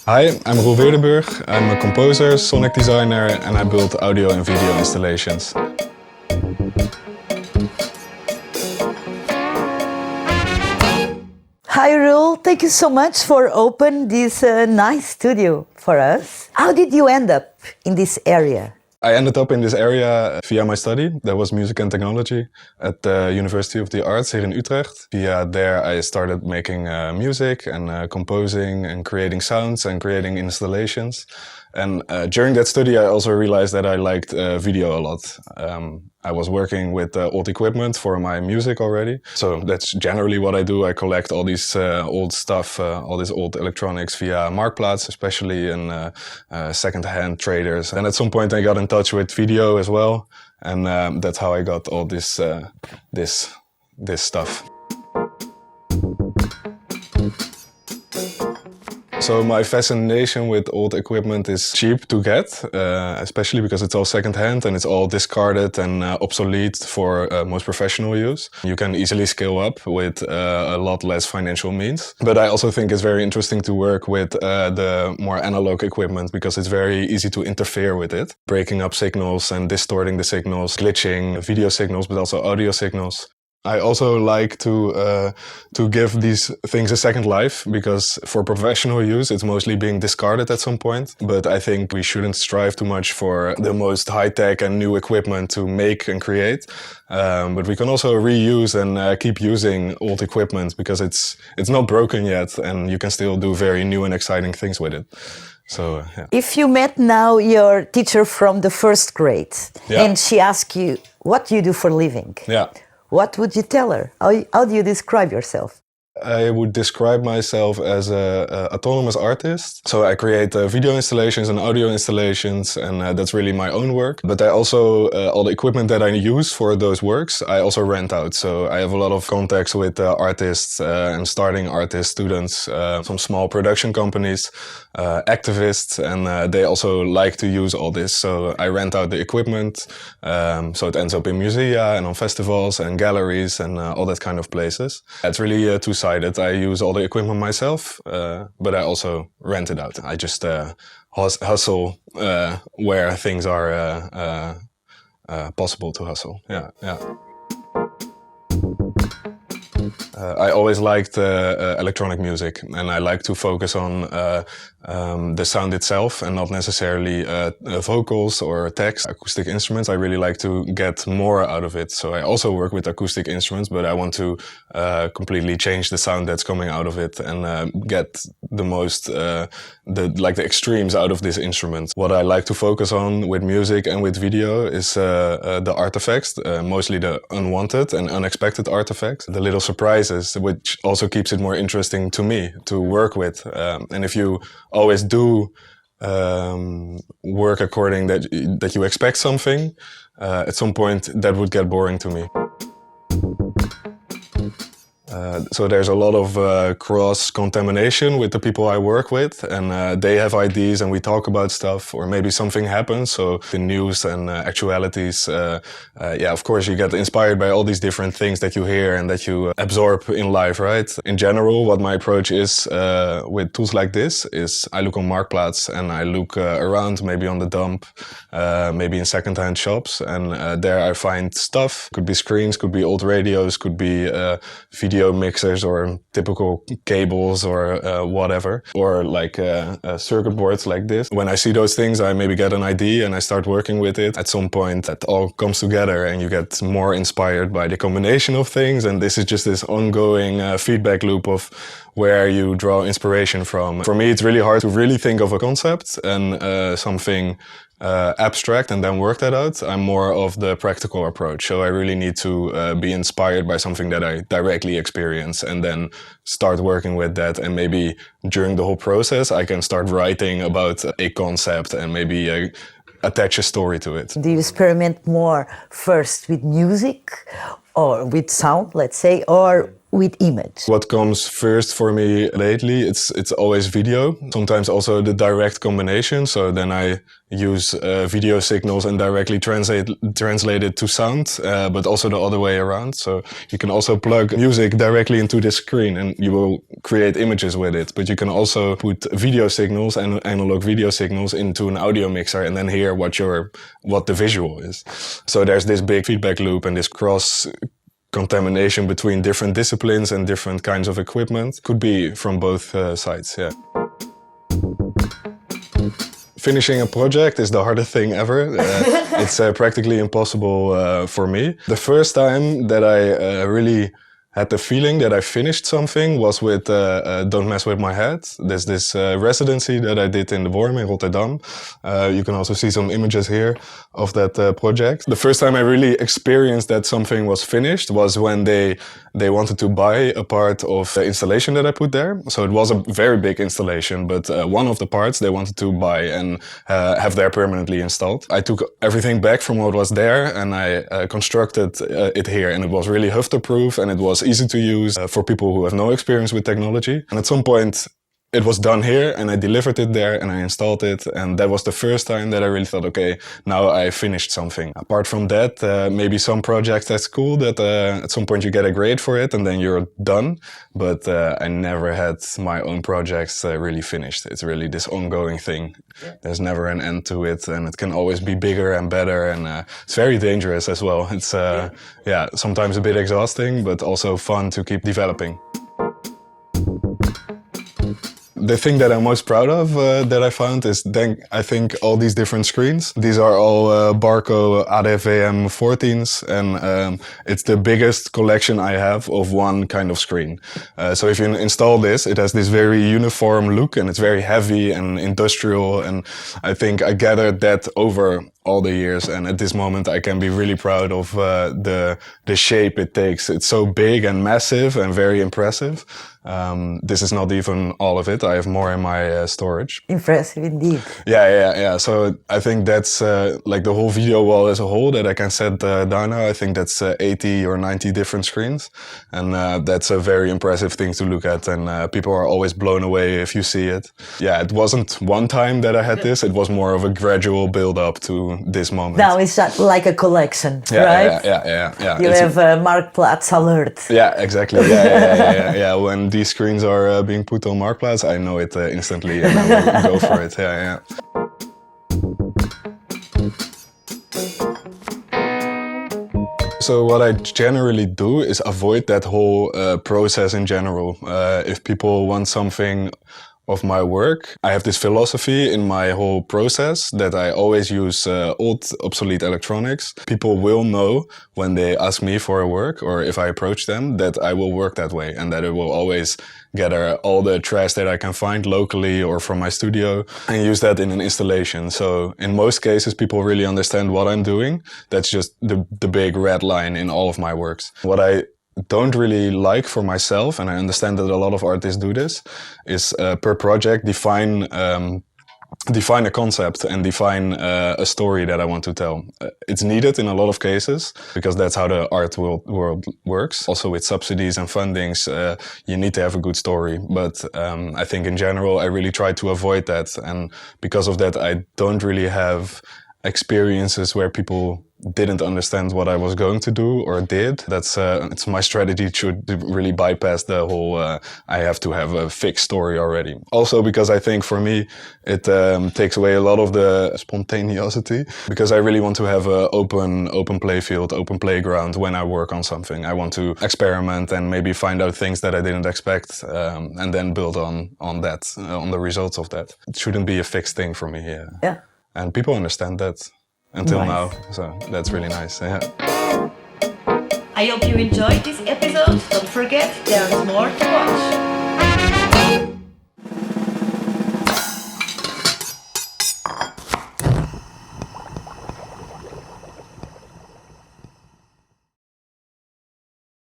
Hi, I'm Roel Weerdenburg. I'm a composer, sonic designer, and I build audio and video installations. Hi Roel, thank you so much for opening this nice studio for us. How did you end up in this area? I ended up in this area via my study. That was music and technology at the University of the Arts here in Utrecht. Via there I started making music and composing and creating sounds and creating installations. And during that study I also realized that I liked video a lot. I was working with old equipment for my music already. So that's generally what I do. I collect all these old stuff, all this old electronics via Marktplaats, especially in second-hand traders. And at some point I got in touch with video as well. And that's how I got all this stuff. So my fascination with old equipment is cheap to get, especially because it's all second-hand and it's all discarded and obsolete for most professional use. You can easily scale up with a lot less financial means. But I also think it's very interesting to work with the more analog equipment because it's very easy to interfere with it. Breaking up signals and distorting the signals, glitching video signals, but also audio signals. I also like to give these things a second life because for professional use it's mostly being discarded at some point. But I think we shouldn't strive too much for the most high-tech and new equipment to make and create. But we can also reuse and keep using old equipment because it's not broken yet and you can still do very new and exciting things with it. So, yeah. If you met now your teacher from the first grade and she asked you what you do for a living, what would you tell her? How do you describe yourself? I would describe myself as an autonomous artist. So I create video installations and audio installations, and that's really my own work. But I also, all the equipment that I use for those works, I also rent out. So I have a lot of contacts with artists and starting artists, students, some small production companies, activists, and they also like to use all this. So I rent out the equipment, so it ends up in musea and on festivals and galleries and all that kind of places. It's really two-sided. I use all the equipment myself, but I also rent it out. I just hustle where things are possible to hustle. Yeah. I always liked electronic music, and I like to focus on the sound itself and not necessarily vocals or text. Acoustic instruments, I really like to get more out of it. So I also work with acoustic instruments, but I want to completely change the sound that's coming out of it and get the most, the extremes out of this instrument. What I like to focus on with music and with video is the artifacts, mostly the unwanted and unexpected artifacts, the little surprises, which also keeps it more interesting to me to work with. And if you always do work according that you expect something, at some point that would get boring to me. So there's a lot of cross-contamination with the people I work with, and they have ideas and we talk about stuff, or maybe something happens, so the news and actualities, of course you get inspired by all these different things that you hear and that you absorb in life, right? In general, what my approach is with tools like this is I look on Marktplaats and I look around, maybe on the dump, maybe in second-hand shops, and there I find stuff. Could be screens, could be old radios, could be video mixers or typical cables or whatever, or like circuit boards like this. When I see those things, I maybe get an idea and I start working with it. At some point that all comes together and you get more inspired by the combination of things, and this is just this ongoing feedback loop of where you draw inspiration from. For me, it's really hard to really think of a concept and something abstract and then work that out. I'm more of the practical approach. So I really need to be inspired by something that I directly experience and then start working with that. And maybe during the whole process, I can start writing about a concept and maybe attach a story to it. Do you experiment more first with music or with sound, let's say, or with image? What comes first for me lately, it's always video. Sometimes also the direct combination. So then I use video signals and directly translate it to sound, but also the other way around. So you can also plug music directly into the screen and you will create images with it. But you can also put video signals and analog video signals into an audio mixer and then hear what the visual is. So there's this big feedback loop and this cross contamination between different disciplines and different kinds of equipment. Could be from both sides, yeah. Finishing a project is the hardest thing ever. It's practically impossible for me. The first time that I really had the feeling that I finished something was with Don't Mess With My Head. There's this residency that I did in the Worm in Rotterdam. You can also see some images here of that project. The first time I really experienced that something was finished was when they wanted to buy a part of the installation that I put there. So it was a very big installation, but one of the parts they wanted to buy and have there permanently installed. I took everything back from what was there and I constructed it here, and it was really Hufter-proof and it was easy to use for people who have no experience with technology. And at some point it was done here and I delivered it there and I installed it, and that was the first time that I really thought, okay, now I finished something. Apart from that, maybe some projects at school that at some point you get a grade for it and then you're done, but I never had my own projects really finished. It's really this ongoing thing. Yeah. There's never an end to it and it can always be bigger and better, and it's very dangerous as well. It's sometimes a bit exhausting, but also fun to keep developing. The thing that I'm most proud of that I found is I think all these different screens. These are all Barco ADVM 14s, and it's the biggest collection I have of one kind of screen. So if you install this, it has this very uniform look and it's very heavy and industrial, and I think I gathered that over all the years, and at this moment I can be really proud of the shape it takes. It's so big and massive and very impressive. This is not even all of it. I have more in my storage. Impressive indeed. Yeah. So I think that's like the whole video wall as a whole that I can set down now. I think that's 80 or 90 different screens. And that's a very impressive thing to look at. And people are always blown away if you see it. Yeah, it wasn't one time that I had this. It was more of a gradual build up to this moment. Now it's like a collection, right? Yeah. You have a Marktplaats alert. Yeah, exactly. Yeah. When these screens are being put on Marktplaats, I know it instantly and I will go for it. Yeah. So what I generally do is avoid that whole process in general. If people want something of my work, I have this philosophy in my whole process that I always use old, obsolete electronics. People will know when they ask me for a work or if I approach them that I will work that way and that I will always gather all the trash that I can find locally or from my studio and use that in an installation. So in most cases, people really understand what I'm doing. That's just the big red line in all of my works. What I don't really like for myself, and I understand that a lot of artists do this, is per project define a concept and define a story that I want to tell. It's needed in a lot of cases because that's how the art world works. Also with subsidies and fundings, you need to have a good story. But I think in general, I really try to avoid that. And because of that, I don't really have experiences where people didn't understand what I was going to do or did. That's it's my strategy to really bypass the whole I have to have a fixed story already. Also because I think for me it takes away a lot of the spontaneity, because I really want to have an open play field, open playground when I work on something. I want to experiment and maybe find out things that I didn't expect and then build on that, on the results of that. It shouldn't be a fixed thing for me. Yeah. And people understand that until now, so that's really nice. Yeah. I hope you enjoyed this episode. Don't forget, there is more to watch.